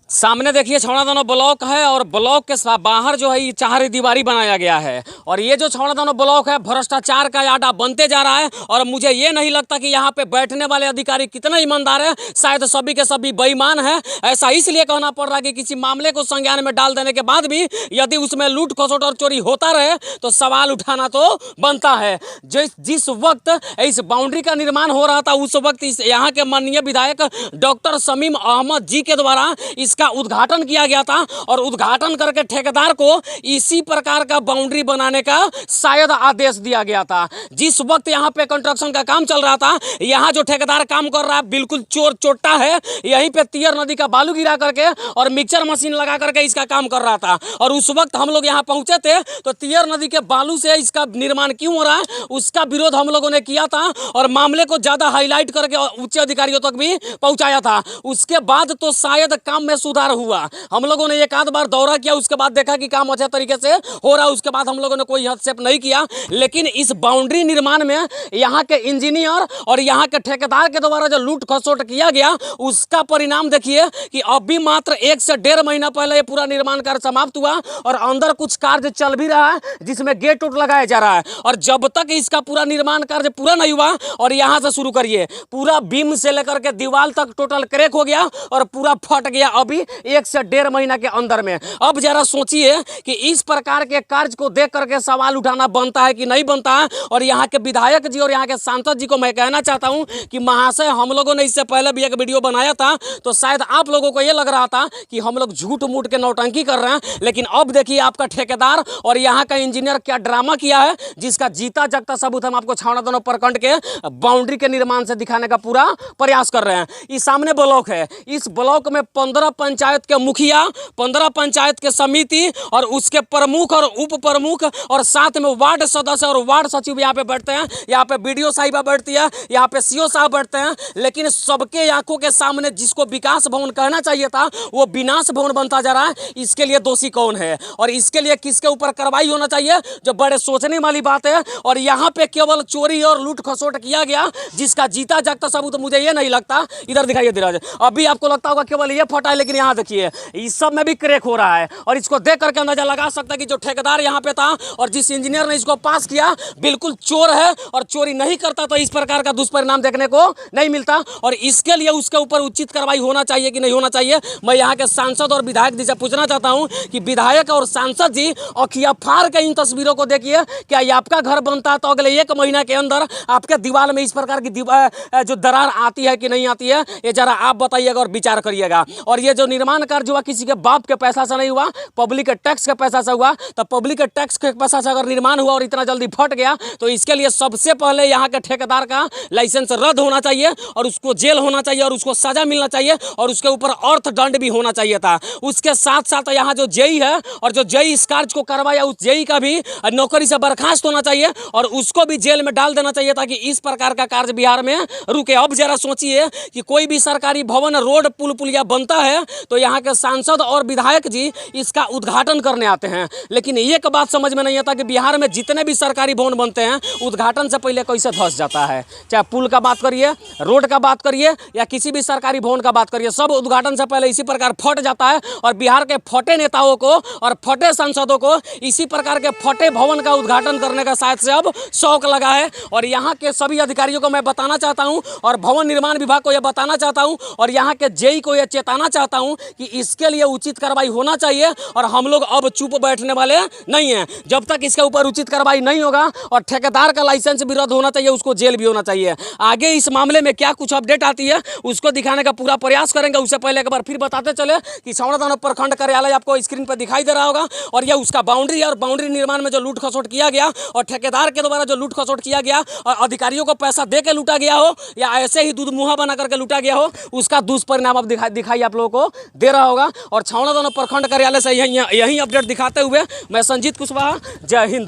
सामने देखिए छौड़ादानो ब्लॉक है और ब्लॉक के बाहर जो है ये चार दीवारी बनाया गया है और ये जो छौड़ादानो ब्लॉक है भ्रष्टाचार का अड्डा बनते जा रहा है। और मुझे ये नहीं लगता कि यहाँ पे बैठने वाले अधिकारी कितने ईमानदार हैं, शायद सभी के सभी बेईमान हैं। ऐसा इसलिए कहना पड़ रहा है कि किसी मामले को संज्ञान में डाल देने के बाद भी यदि उसमें लूट खसोट और चोरी होता रहे तो सवाल उठाना तो बनता है। जिस वक्त इस बाउंड्री का निर्माण हो रहा था उस वक्त इस यहाँ के माननीय विधायक डॉक्टर शमीम अहमद जी के द्वारा इसका उद्घाटन किया गया था और उद्घाटन करके ठेकेदार को इसी प्रकार का बाउंड्री बनाने का शायद आदेश दिया गया था। जिस वक्त यहाँ पे कंस्ट्रक्शन का काम चल रहा था, यहाँ जो ठेकेदार काम कर रहा है बिल्कुल चोर चोट्टा है। यहीं पे तियर नदी का बालू गिरा करके और मिक्सर मशीन लगा करके इसका काम कर रहा था। और उस वक्त हम लोग यहाँ पहुंचे थे तो तियर नदी के बालू से इसका निर्माण क्यों हो रहा है उसका विरोध हम लोगों ने किया था और मामले को ज्यादा हाईलाइट करके उच्च अधिकारियों तक भी पहुंचाया था। उसके बाद तो शायद काम में सुधार हुआ। हम लोगों ने एक आध बार दौरा किया, उसके बाद देखा कि काम अच्छे तरीके से हो रहा है, उसके बाद हम लोगों ने कोई हस्तक्षेप नहीं किया। लेकिन इस बाउंड्री निर्माण में यहाँ के इंजीनियर और यहाँ के ठेकेदार के द्वारा जो लूट खसोट किया गया उसका परिणाम देखिए कि अभी मात्र 1 से 1.5 महीना पहले ये पूरा निर्माण कार्य समाप्त हुआ और अंदर कुछ कार्य चल भी रहा है जिसमें गेट उट लगाया जा रहा है। और जब तक इसका पूरा निर्माण कार्य पूरा नहीं हुआ, और यहाँ से शुरू करिए पूरा बीम से लेकर के दीवार तक टोटल क्रैक हो गया और पूरा फट गया अभी 1 से 1.5 महीना के अंदर में। अब जरा सोचिए कि इस प्रकार के कार्य को देख करके सवाल उठाना बनता है कि नहीं बनता है। और यहाँ के विधायक जी और यहाँ के सांसद जी को मैं कहना चाहता हूँ कि महाशय, हम लोगों ने इससे पहले भी एक वीडियो बनाया था तो शायद आप लोगों को ये लग रहा था कि हम लोग झूठ मूठ के नौटंकी कर रहे हैं, लेकिन अब देखिए आपका ठेकेदार और यहाँ का इंजीनियर क्या ड्रामा किया है जिसका जीता जागता सबूत हम आपको छौड़ादानो प्रखंड के बाउंड्री के निर्माण से दिखाने का पूरा प्रयास कर रहे हैं। इस सामने ब्लॉक है, इस ब्लॉक में 15 पंचायत के मुखिया, 15 पंचायत के समिति और उसके प्रमुख और उप प्रमुख और साथ में वार्ड सदस्य और वार्ड सचिव यहाँ पे बैठते हैं। यहाँ पे बीडीओ साहिबा बैठती है, यहाँ पे सीओ साहब बैठते हैं। लेकिन सबके आंखों के सामने जिसको विकास भवन कहना चाहिए था वो विनाश भवन बनता जा रहा है। इसके लिए दोषी कौन है और इसके लिए किसके ऊपर कार्रवाई होना चाहिए, जो बड़े सोचने वाली बात है। और यहाँ पे केवल चोरी और लूट खसोट किया गया जिसका जीता जागता सबूत मुझे ये नहीं लगता। इधर दिखाइए धीरज, अभी आपको लगता होगा केवल ये फटा है, लेकिन यहाँ देखिए इस सब में भी क्रैक हो रहा है। और इसको देख करके अंदाजा लगा सकता है कि जो ठेकेदार यहाँ पे था और जिस इंजीनियर ने इसको पास किया बिल्कुल चोर है और चोरी नहीं करता तो इस प्रकार का दुष्परिणाम देखने को नहीं मिलता। और इसके लिए उसके ऊपर उचित कार्रवाई होना चाहिए कि नहीं होना चाहिए। मैं यहाँ के सांसद और विधायक जी से पूछना चाहता हूँ कि विधायक और सांसद जी अखिया फाड़ के इन तस्वीरों को देखिए। क्या ये आपका घर बनता है तो अगले 1 महीना के अंदर आपके दीवार में इस प्रकार की जो दरार आती है कि नहीं आती है, ये जरा आप बताइएगा और विचार करिएगा। और ये जो निर्माण कार्य हुआ किसी के बाप के पैसा से नहीं हुआ, पब्लिक के टैक्स के पैसा से हुआ। तो पब्लिक के टैक्स के पैसा से अगर निर्माण हुआ और इतना जल्दी फट गया तो इसके लिए सबसे पहले यहाँ के ठेकेदार का लाइसेंस रद्द होना चाहिए और उसको जेल होना चाहिए और उसको सजा मिलना चाहिए और उसके ऊपर अर्थदंड भी होना चाहिए था। उसके साथ साथ यहाँ जो जेई है और जो जेई इस कार्य को करवाया उस जेई का भी नौकरी से बर्खास्त होना चाहिए और उसको भी जेल में डाल देना चाहिए ताकि इस प्रकार का कार्य बिहार में रुके। अब जरा सोचिए कि कोई भी सरकारी भवन, रोड, पुल पुलिया बनता है तो यहाँ के सांसद और विधायक जी इसका उद्घाटन करने आते हैं, लेकिन एक बात समझ में नहीं आता कि बिहार में जितने भी सरकारी भवन बनते हैं उद्घाटन से पहले कैसे धंस जाता है। चाहे पुल का बात करिए, रोड का बात करिए या किसी भी सरकारी भवन का बात करिए, सब उद्घाटन से पहले इसी प्रकार फट जाता है। और बिहार के फटे नेताओं को और फटे सांसदों को इसी प्रकार के फटे भवन का उद्घाटन करने का शायद से अब शौक लगा है। और यहाँ के सभी अधिकारियों को मैं बताना चाहता हूँ और भवन निर्माण विभाग को यह बताना चाहता हूँ और यहाँ के जेई को यह चेताना चाहता हूँ कि इसके लिए उचित कार्रवाई होना चाहिए। और हम लोग अब चुप बैठने वाले नहीं हैं जब तक इसके ऊपर उचित कार्रवाई नहीं होगा। और ठेकेदार का लाइसेंस भी रद्द होना चाहिए, उसको जेल भी होना चाहिए। आगे इस मामले में क्या कुछ अपडेट आती है उसको दिखाने का पूरा प्रयास करेंगे। उससे पहले एक बार फिर बताते चले कि छौड़ादानो प्रखंड कार्यालय आपको स्क्रीन पर दिखाई दे रहा होगा और यह उसका बाउंड्री है। और बाउंड्री निर्माण में जो लूट खसोट किया गया और ठेकेदार के द्वारा जो लूट खसोट किया गया और अधिकारियों को पैसा दे के लूटा गया हो या ऐसे ही दूध मुँहा बना करके लूटा गया हो, उसका दुष्परिणाम अब दिखाई आप लोगों को दे रहा होगा। और छौड़ादानो प्रखंड कार्यालय से यही अपडेट दिखाते हुए मैं संजीत कुशवाहा, जय हिंद।